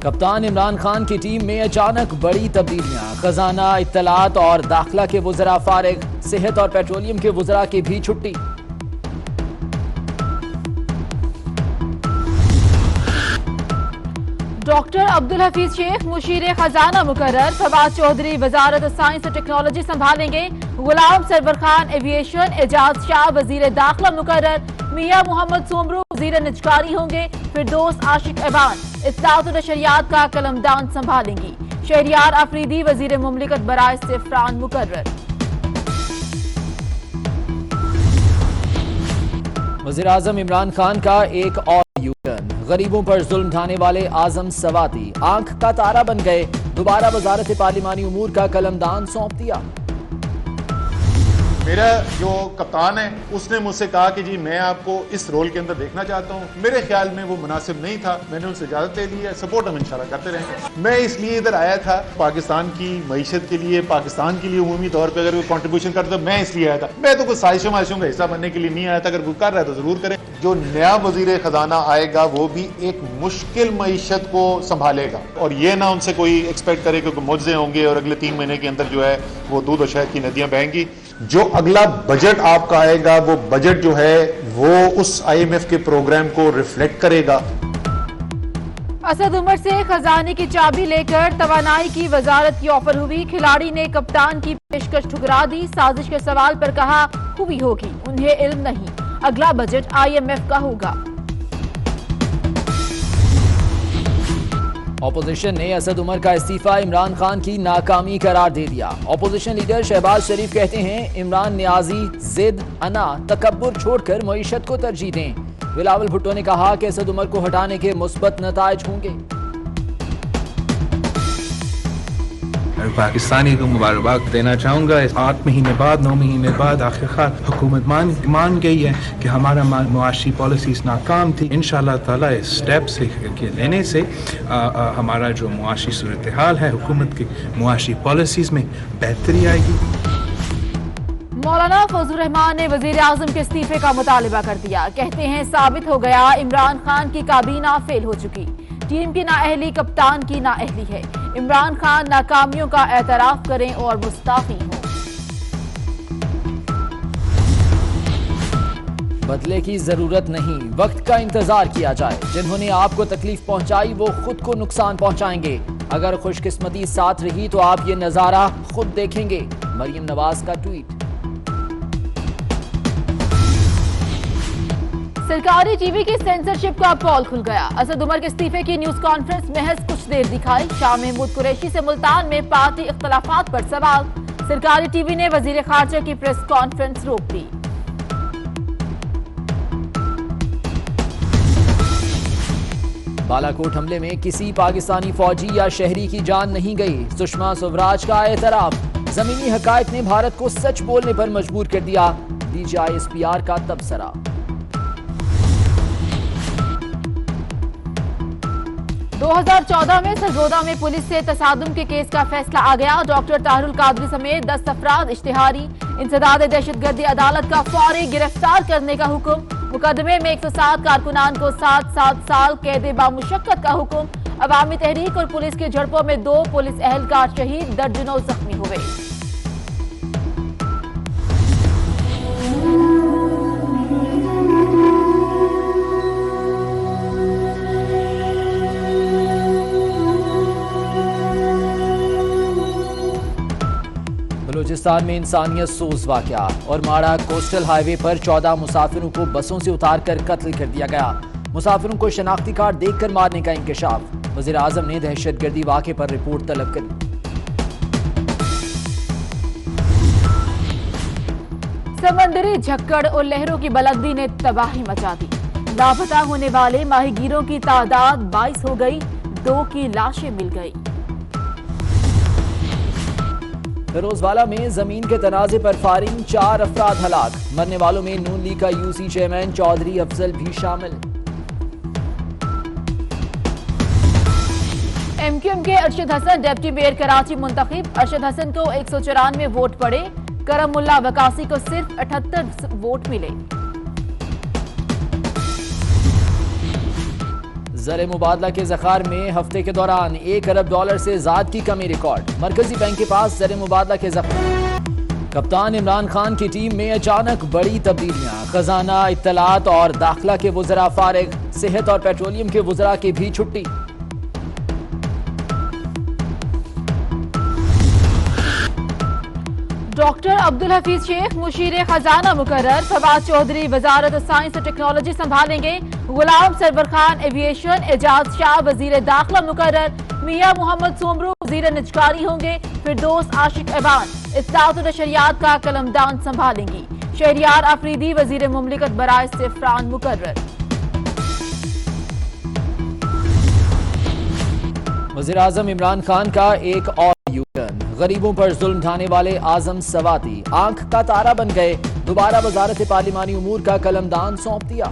کپتان عمران خان کی ٹیم میں اچانک بڑی تبدیلیاں، خزانہ، اطلاعات اور داخلہ کے وزراء فارغ، صحت اور پیٹرولیم کے وزراء کی بھی چھٹی۔ ڈاکٹر عبدالحفیظ شیخ مشیر خزانہ مقرر، فواد چودھری وزارت سائنس اور ٹیکنالوجی سنبھالیں گے، غلام سرور خان ایویشن، اعجاز شاہ وزیر داخلہ مقرر، میاں محمد سومرو وزیر نجکاری ہوں گے، فردوس عاشق ایوان اطلاعات و نشریات کا قلمدان سنبھالیں گی، شہریار آفریدی وزیر مملکت برائے سفران مقرر۔ وزیراعظم عمران خان کا ایک اور یو ٹرن، غریبوں پر ظلم ڈھانے والے اعظم سواتی آنکھ کا تارا بن گئے، دوبارہ وزارت پارلیمانی امور کا قلمدان سونپ دیا۔ میرا جو کپتان ہے اس نے مجھ سے کہا کہ جی میں آپ کو اس رول کے اندر دیکھنا چاہتا ہوں، میرے خیال میں وہ مناسب نہیں تھا، میں نے ان سے اجازت لے لی ہے، سپورٹ ہم انشاءاللہ کرتے رہیں گے۔ میں اس لیے ادھر آیا تھا پاکستان کی معیشت کے لیے، پاکستان کے لیے عمومی طور پہ اگر کوئی کنٹریبیوشن کرتا میں اس لیے آیا تھا، میں تو کوئی سازشوں کا حصہ بننے کے لیے نہیں آیا تھا، اگر کوئی کر رہا ہے تو ضرور کریں۔ جو نیا وزیر خزانہ آئے گا وہ بھی ایک مشکل معیشت کو سنبھالے گا، اور یہ نہ ان سے کوئی ایکسپیکٹ کرے کہ معجزے ہوں گے اور اگلے 3 مہینے کے اندر جو ہے وہ دودھ اور شہد کی ندیاں بہیں گی۔ جو اگلا بجٹ آپ کا آئے گا وہ بجٹ جو ہے وہ اس IMF کے پروگرام کو ریفلیکٹ کرے گا۔ اسد عمر سے خزانے کی چابی لے کر توانائی کی وزارت کی آفر ہوئی، کھلاڑی نے کپتان کی پیشکش ٹھکرا دی، سازش کے سوال پر کہا ہوئی ہوگی، انہیں علم نہیں، اگلا بجٹ IMF کا ہوگا۔ اپوزیشن نے اسد عمر کا استعفیٰ عمران خان کی ناکامی قرار دے دیا۔ اپوزیشن لیڈر شہباز شریف کہتے ہیں عمران نیازی ضد، انا، تکبر چھوڑ کر معیشت کو ترجیح دیں۔ بلاول بھٹو نے کہا کہ اسد عمر کو ہٹانے کے مثبت نتائج ہوں گے۔ پاکستانی کو مبارکباد دینا چاہوں گا، 8 مہینے بعد 9 مہینے بعد آخرکار حکومت مان گئی ہے کہ ہمارا معاشی پالیسیز ناکام تھی۔ انشاءاللہ تعالی اس سٹیپس کے لینے سے ہمارا جو معاشی صورتحال ہے، حکومت کی معاشی پالیسیز میں بہتری آئے گی۔ مولانا فضل الرحمان نے وزیر اعظم کے استعفے کا مطالبہ کر دیا، کہتے ہیں ثابت ہو گیا عمران خان کی کابینہ فیل ہو چکی، ٹیم کی نااہلی کپتان کی نااہلی ہے، عمران خان ناکامیوں کا اعتراف کریں اور مستعفی ہوں۔ بدلے کی ضرورت نہیں، وقت کا انتظار کیا جائے، جنہوں نے آپ کو تکلیف پہنچائی وہ خود کو نقصان پہنچائیں گے، اگر خوش قسمتی ساتھ رہی تو آپ یہ نظارہ خود دیکھیں گے، مریم نواز کا ٹویٹ۔ سرکاری ٹی وی کی سینسرشپ کا پول کھل گیا، اسد عمر کے استعفے کی نیوز کانفرنس محض کچھ دیر دکھائی، شاہ محمود قریشی سے ملتان میں پارٹی اختلافات پر سوال، سرکاری ٹی وی نے وزیر خارجہ کی پریس کانفرنس روک دی۔ بالاکوٹ حملے میں کسی پاکستانی فوجی یا شہری کی جان نہیں گئی، سشما سوراج کا اعتراف، زمینی حقائق نے بھارت کو سچ بولنے پر مجبور کر دیا، DGI SPR کا تبصرہ۔ دو 2014 میں سرگودا میں پولیس سے تصادم کے کیس کا فیصلہ آ گیا، ڈاکٹر طاہر القادری سمیت 10 افراد اشتہاری، انسداد دہشت گردی عدالت کا فوری گرفتار کرنے کا حکم، مقدمے میں 107 کارکنان کو 7 سال قید بامشقت کا حکم، عوامی تحریک اور پولیس کی جھڑپوں میں 2 پولیس اہلکار شہید، درجنوں زخمی ہوئے۔ بلوچستان میں انسانیت سوز واقعہ، اور ماڑا کوسٹل ہائی وے پر 14 مسافروں کو بسوں سے اتار کر قتل کر دیا گیا، مسافروں کو شناختی کارڈ دیکھ کر مارنے کا انکشاف، وزیر اعظم نے دہشت گردی واقعے پر رپورٹ طلب کری۔ سمندری جھکڑ اور لہروں کی بلندی نے تباہی مچا دی، لاپتہ ہونے والے ماہی گیروں کی تعداد 22 ہو گئی، 2 کی لاشیں مل گئی۔ فیروزوالا میں زمین کے تنازع پر فائرنگ، 4 افراد ہلاک، مرنے والوں میں نون لیگ کا UC چیئرمین چودھری افضل بھی شامل۔ MQM کے ارشد حسن ڈپٹی میئر کراچی منتخب، ارشد حسن کو 194 ووٹ پڑے، کرم اللہ وکاسی کو صرف 78 ووٹ ملے۔ زر مبادلہ کے ذخائر میں ہفتے کے دوران $1 ارب سے زائد کی کمی ریکارڈ، مرکزی بینک کے پاس زر مبادلہ کے ذخائر۔ کپتان عمران خان کی ٹیم میں اچانک بڑی تبدیلیاں، خزانہ، اطلاعات اور داخلہ کے وزراء فارغ، صحت اور پیٹرولیم کے وزراء کی بھی چھٹی۔ ڈاکٹر عبدالحفیظ شیخ مشیر خزانہ مقرر، فواد چودھری وزارت سائنس اور ٹیکنالوجی سنبھالیں گے، غلام سرور خان ایویشن، اعجاز شاہ وزیر داخلہ مقرر، میاں محمد سومرو وزیر نجکاری ہوں گے، فردوس عاشق ایوان اطلاعات و نشریات کا قلمدان سنبھالیں گی، شہریار آفریدی وزیر مملکت برائے سفران مقرر۔ وزیراعظم عمران خان کا ایک اور یو ٹرن، غریبوں پر ظلم ڈھانے والے اعظم سواتی آنکھ کا تارا بن گئے، دوبارہ وزارت پارلیمانی امور کا قلمدان سونپ دیا۔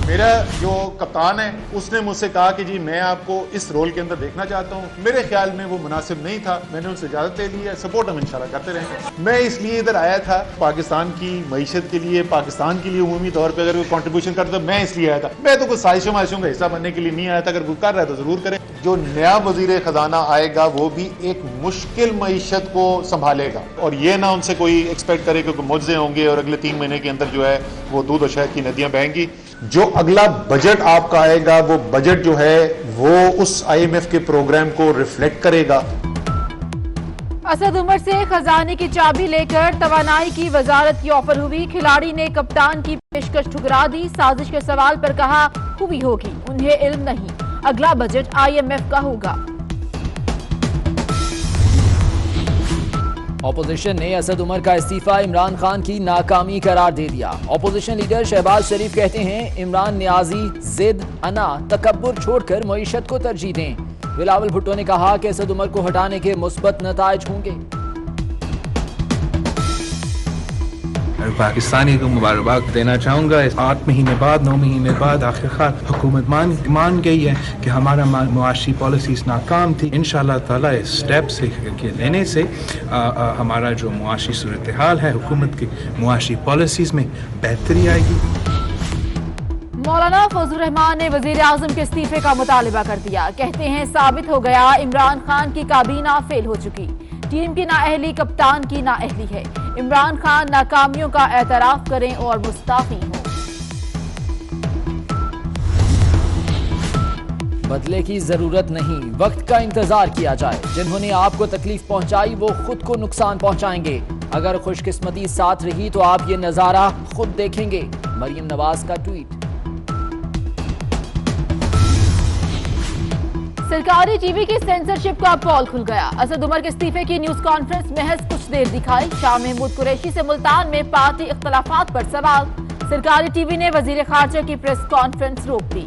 میرا جو کپتان ہے اس نے مجھ سے کہا کہ جی میں آپ کو اس رول کے اندر دیکھنا چاہتا ہوں، میرے خیال میں وہ مناسب نہیں تھا، میں نے ان سے اجازت لے لی ہے، سپورٹ ہم انشاءاللہ کرتے رہیں گے۔ میں اس لیے ادھر آیا تھا پاکستان کی معیشت کے لیے، پاکستان کے لیے عمومی طور پہ اگر کوئی کنٹریبیوشن کرتا میں اس لیے آیا تھا، میں تو کوئی سازشوں کا حصہ بننے کے لیے نہیں آیا تھا، اگر کوئی کر رہا ہے تو ضرور کریں۔ جو نیا وزیر خزانہ آئے گا وہ بھی ایک مشکل معیشت کو سنبھالے گا، اور یہ نہ ان سے کوئی ایکسپیکٹ کرے کہ کوئی معجزے ہوں گے اور اگلے 3 مہینے کے اندر جو ہے وہ دودھ اور شہد کی ندیاں بہیں گی۔ جو اگلا بجٹ آپ کا آئے گا وہ بجٹ جو ہے وہ اس IMF کے پروگرام کو ریفلیکٹ کرے گا۔ اسد عمر سے خزانے کی چابی لے کر توانائی کی وزارت کی آفر ہوئی، کھلاڑی نے کپتان کی پیشکش ٹھکرا دی، سازش کے سوال پر کہا ہوئی ہوگی، انہیں علم نہیں، اگلا بجٹ IMF کا ہوگا۔ اپوزیشن نے اسد عمر کا استعفیٰ عمران خان کی ناکامی قرار دے دیا۔ اپوزیشن لیڈر شہباز شریف کہتے ہیں عمران نیازی ضد، انا، تکبر چھوڑ کر معیشت کو ترجیح دیں۔ بلاول بھٹو نے کہا کہ اسد عمر کو ہٹانے کے مثبت نتائج ہوں گے۔ پاکستانی کو مبارکباد دینا چاہوں گا، 8 مہینے بعد 9 مہینے بعد آخرکار حکومت مان گئی ہے کہ ہمارا معاشی پالیسیز ناکام تھی۔ انشاءاللہ تعالی اس سٹیپ سے لینے سے ہمارا جو معاشی صورتحال ہے، حکومت کی معاشی پالیسیز میں بہتری آئے گی۔ مولانا فضل الرحمان نے وزیر اعظم کے استعفے کا مطالبہ کر دیا، کہتے ہیں ثابت ہو گیا عمران خان کی کابینہ فیل ہو چکی، ٹیم کی نااہلی کپتان کی نااہلی ہے، عمران خان ناکامیوں کا اعتراف کریں اور مستعفی ہوں۔ بدلے کی ضرورت نہیں، وقت کا انتظار کیا جائے، جنہوں نے آپ کو تکلیف پہنچائی وہ خود کو نقصان پہنچائیں گے، اگر خوش قسمتی ساتھ رہی تو آپ یہ نظارہ خود دیکھیں گے، مریم نواز کا ٹویٹ۔ سرکاری ٹی وی کی سینسرشپ کا پول کھل گیا، اسد عمر کے استعفے کی نیوز کانفرنس محض کچھ دیر دکھائی، شاہ محمود قریشی سے ملتان میں پارٹی اختلافات پر سوال، سرکاری ٹی وی نے وزیر خارجہ کی پریس کانفرنس روک دی۔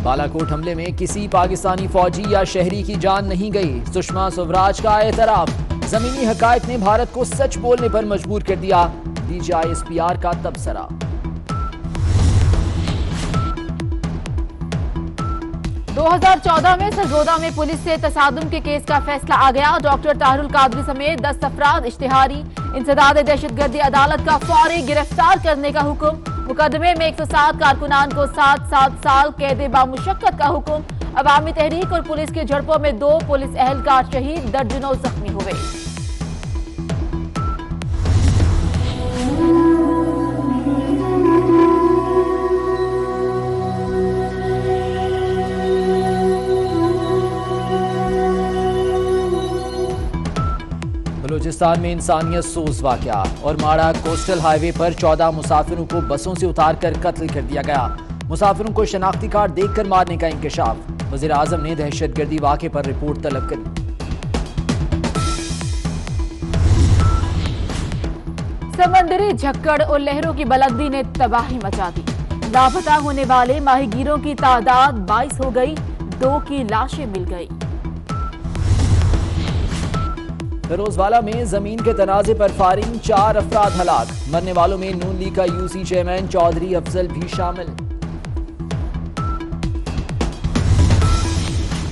بالاکوٹ حملے میں کسی پاکستانی فوجی یا شہری کی جان نہیں گئی، سشما سوراج کا اعتراف، زمینی حقائق نے بھارت کو سچ بولنے پر مجبور کر دیا، DGI SPR کا تبصرہ۔ 2014 میں سرگودا میں پولیس سے تصادم کے کیس کا فیصلہ آ گیا، ڈاکٹر طاہر القادری سمیت 10 افراد اشتہاری، انسداد دہشت گردی عدالت کا فوری گرفتار کرنے کا حکم، مقدمے میں 107 کارکنان کو 7 سال قید بامشقت کا حکم، عوامی تحریک اور پولیس کی جھڑپوں میں 2 پولیس اہلکار شہید، درجنوں زخمی ہوئے۔ بلوچستان میں انسانیت سوز واقعہ، اور ماڑا کوسٹل ہائی وے پر 14 مسافروں کو بسوں سے اتار کر قتل کر دیا گیا، مسافروں کو شناختی کارڈ دیکھ کر مارنے کا انکشاف، وزیر اعظم نے دہشت گردی واقعے پر رپورٹ طلب کری۔ سمندری جھکڑ اور لہروں کی بلندی نے تباہی مچا دی، لاپتہ ہونے والے ماہی گیروں کی تعداد 22 ہو گئی، 2 کی لاشیں مل گئی۔ فیروزوالا میں زمین کے تنازع پر فائرنگ، 4 افراد ہلاک، مرنے والوں میں نون لیگ کا UC چیئرمین چودھری افضل بھی شامل۔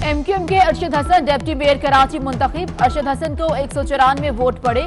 MQM کے ارشد حسن ڈپٹی میئر کراچی منتخب، ارشد حسن کو 194 ووٹ پڑے،